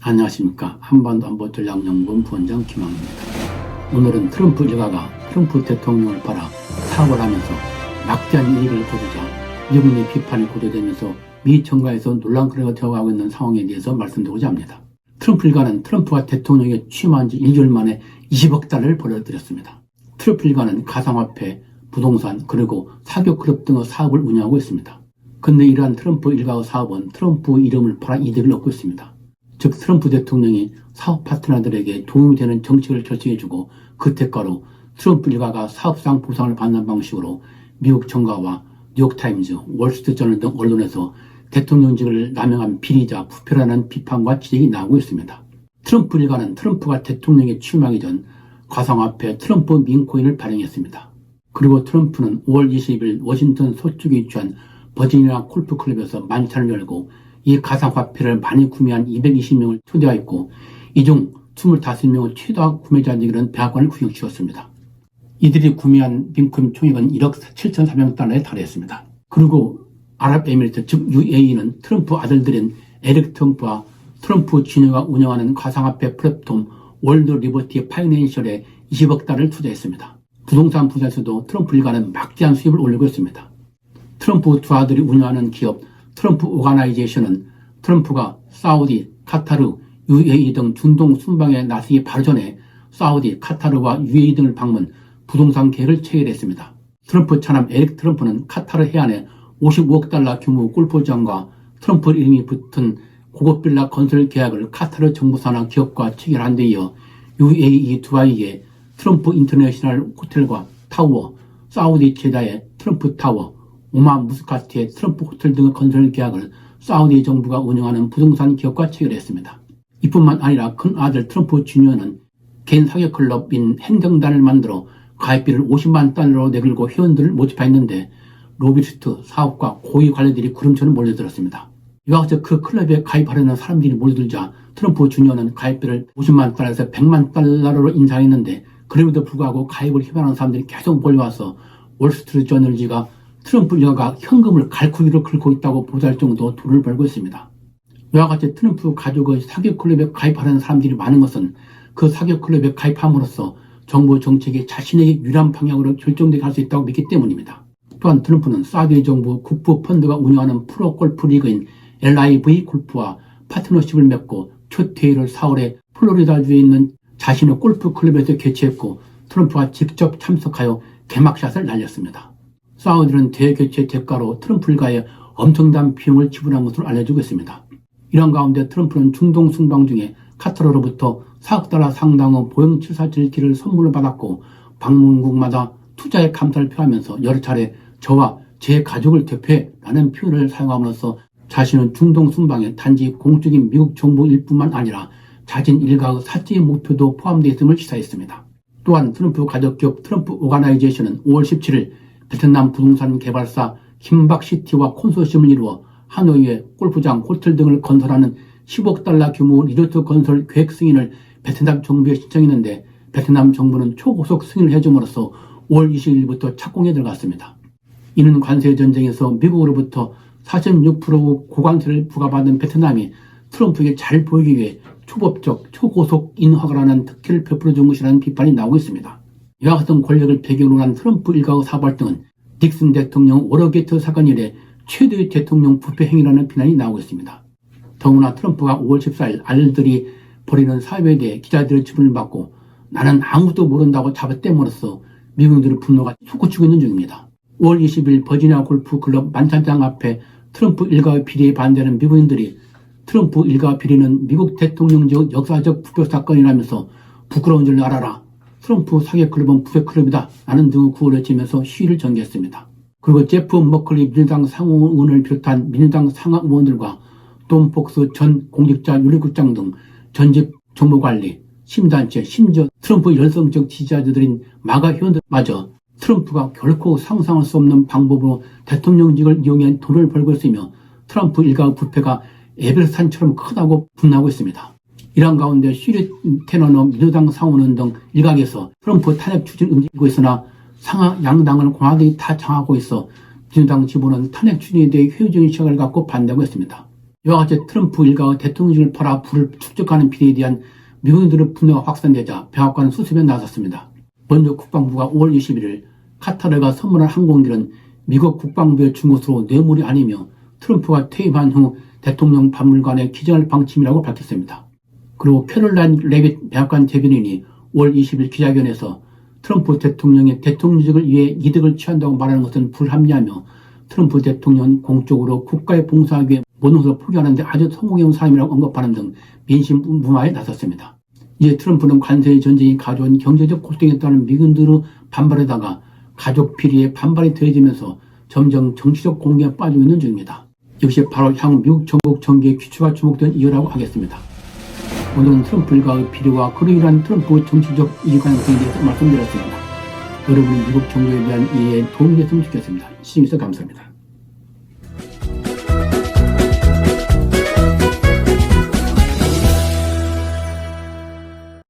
안녕하십니까. 한반도 안보전략연구원 부원장 김항입니다. 오늘은 트럼프 일가가 트럼프 대통령을 팔아 사업을 하면서 막대한 이익을 거두자 미국 내 비판이 고조되면서 미 정가에서 논란거리가 되어가고 있는 상황에 대해서 말씀드리고자 합니다. 트럼프 일가는 트럼프가 대통령에 취임한 지 1개월 만에 20억 달러를 벌어들였습니다. 트럼프 일가는 가상화폐, 부동산, 그리고 사교클럽 등의 사업을 운영하고 있습니다. 그런데 이러한 트럼프 일가의 사업은 트럼프 이름을 팔아 이득을 얻고 있습니다. 즉 트럼프 대통령이 사업 파트너들에게 도움이 되는 정책을 결정해주고 그 대가로 트럼프 일가가 사업상 보상을 받는 방식으로 미국 정가와 뉴욕타임즈, 월스트리트저널 등 언론에서 대통령직을 남용한 비리자 부패라는 비판과 지적이 나오고 있습니다. 트럼프 일가는 트럼프가 대통령에 취임하기 전 가상화폐 트럼프 민코인을 발행했습니다. 그리고 트럼프는 5월 20일 워싱턴 서쪽에 위치한 버지니아 골프클럽에서 만찬을 열고 이 가상화폐를 많이 구매한 220명을 초대하였고 이 중 25명의 최다 구매자들은 백악관을 구경시켰습니다. 이들이 구매한 민코인 총액은 1억 7,400만 달러에 달했습니다. 그리고 아랍에미리트 즉 UAE는 트럼프 아들들인 에릭 트럼프와 트럼프 지녀가 운영하는 가상화폐 플랫폼 월드 리버티 파이낸셜에 20억 달러를 투자했습니다. 부동산 분야에서도 트럼프 일가는 막대한 수입을 올리고 있습니다. 트럼프 두 아들이 운영하는 기업 트럼프 오가나이제이션은 트럼프가 사우디, 카타르, UAE 등 중동 순방에 나서기 바로 전에 사우디, 카타르와 UAE 등을 방문 부동산 계획을 체결했습니다. 트럼프 차남 에릭 트럼프는 카타르 해안에 55억 달러 규모 골프장과 트럼프 이름이 붙은 고급 빌라 건설 계약을 카타르 정부 산하 기업과 체결한 데 이어 UAE 두바이에 트럼프 인터내셔널 호텔과 타워, 사우디 제다의 트럼프 타워, 오만 무스카트의 트럼프 호텔 등의 건설 계약을 사우디 정부가 운영하는 부동산 기업과 체결했습니다. 이뿐만 아니라 큰 아들 트럼프 주니어는 개인 사교클럽인 행정단을 만들어 가입비를 50만 달러로 내걸고 회원들을 모집했는데 로비스트, 사업가, 고위 관리들이 구름처럼 몰려들었습니다. 이와 같이 그 클럽에 가입하려는 사람들이 몰려들자 트럼프 주니어는 가입비를 50만 달러에서 100만 달러로 인상했는데 그럼에도 불구하고 가입을 희망하는 사람들이 계속 몰려와서 월스트리트 저널지가 트럼프 일가가 현금을 갈쿠기로 긁고 있다고 보도할 정도 돈을 벌고 있습니다. 이와 같이 트럼프 가족의 사교클럽에 가입하려는 사람들이 많은 것은 그 사교클럽에 가입함으로써 정부 정책이 자신에게 유리한 방향으로 결정되게 할 수 있다고 믿기 때문입니다. 또한 트럼프는 사우디 정부 국부 펀드가 운영하는 프로 골프 리그인 LIV 골프와 파트너십을 맺고 첫 대회를 4월에 플로리다주에 있는 자신의 골프 클럽에서 개최했고 트럼프가 직접 참석하여 개막샷을 날렸습니다. 사우디는 대회 개최 대가로 트럼프 일가에 엄청난 비용을 지불한 것으로 알려지고 있습니다. 이런 가운데 트럼프는 중동 순방 중에 카타르로부터 4억 달러 상당의 보잉 747기를 선물로 받았고 방문국마다 투자에 감사를 표하면서 여러 차례 저와 제 가족을 대표해라는 표현을 사용함으로써 자신은 중동 순방에 단지 공적인 미국 정부일 뿐만 아니라 자신 일가의 사적인 목표도 포함되어 있음을 시사했습니다. 또한 트럼프 가족기업 트럼프 오가나이제이션은 5월 17일 베트남 부동산 개발사 킴박시티와 콘소시엄을 이루어 하노이에 골프장, 호텔 등을 건설하는 10억 달러 규모 리조트 건설 계획 승인을 베트남 정부에 신청했는데 베트남 정부는 초고속 승인을 해줌으로써 5월 20일부터 착공에 들어갔습니다. 이는 관세 전쟁에서 미국으로부터 46% 고관세를 부과받은 베트남이 트럼프에게 잘 보이기 위해 초법적, 초고속 인허가라는 특혜를 베풀어준 것이라는 비판이 나오고 있습니다. 이와 같은 권력을 배경으로 한 트럼프 일가의 사업 활동은 닉슨 대통령 워터게이트 사건 이래 최대의 대통령 부패 행위라는 비난이 나오고 있습니다. 더구나 트럼프가 5월 14일 아들들이 벌이는 사회에 대해 기자들의 질문을 받고 나는 아무도 모른다고 잡아떼므로써 미국인들의 분노가 솟구치고 있는 중입니다. 5월 20일 버지니아 골프 클럽 만찬장 앞에 트럼프 일가의 비리에 반대하는 미국인들이 트럼프 일가 비리는 미국 대통령적 역사적 부패 사건이라면서 부끄러운 줄 알아라. 트럼프 사교클럽은 부패클럽이다. 라는 등의 구호를 외치면서 시위를 전개했습니다. 그리고 제프 머클리 민주당 상원의원을 비롯한 민주당 상하 의원들과 톰 폭스 전 공직자 윤리국장 등 전직 정보관리, 시민단체, 심지어 트럼프 열성적 지지자들인 마가 회원들마저 트럼프가 결코 상상할 수 없는 방법으로 대통령직을 이용해 돈을 벌고 있으며 트럼프 일가의 부패가 에베레스트산처럼 크다고 분노하고 있습니다. 이런 가운데 슈리 테너너 민주당 상원의원 등 일각에서 트럼프 탄핵 추진을 움직이고 있으나 상하 양당을 공화당이 다 장악하고 있어 민주당 지부는 탄핵 추진에 대해 회의적인 시각을 갖고 반대하고 있습니다. 이와 같이 트럼프 일가가 대통령직을 팔아 부를 축적하는 비리에 대한 미국인들의 분노가 확산되자 백악관은 수습에 나섰습니다. 먼저 국방부가 5월 21일 카타르가 선물한 항공기는 미국 국방부의 중것으로 뇌물이 아니며 트럼프가 퇴임한 후 대통령 박물관에 기증할 방침이라고 밝혔습니다. 그리고 캐롤라인 레빗 백악관 대변인이 5월 20일 기자회견에서 트럼프 대통령이 대통령직을 위해 이득을 취한다고 말하는 것은 불합리하며 트럼프 대통령은 공적으로 국가에 봉사하기 위해 모든 것을 포기하는 데 아주 성공해온 사람이라고 언급하는 등 민심 무마에 나섰습니다. 이제 트럼프는 관세의 전쟁이 가져온 경제적 고통에 따른 미국인들의 반발에다가 가족 비리에 반발이 더해지면서 점점 정치적 공격에 빠지고 있는 중입니다. 역시 바로 향후 미국 전국 정계의 귀추가 주목된 이유라고 하겠습니다. 오늘은 트럼프 일가의 비리와 그로 인한 트럼프 정치적 이익 가능성에 대해서 말씀드렸습니다. 여러분이 미국 정계에 대한 이해에 도움이 됐으면 좋겠습니다. 시청해주셔서 감사합니다.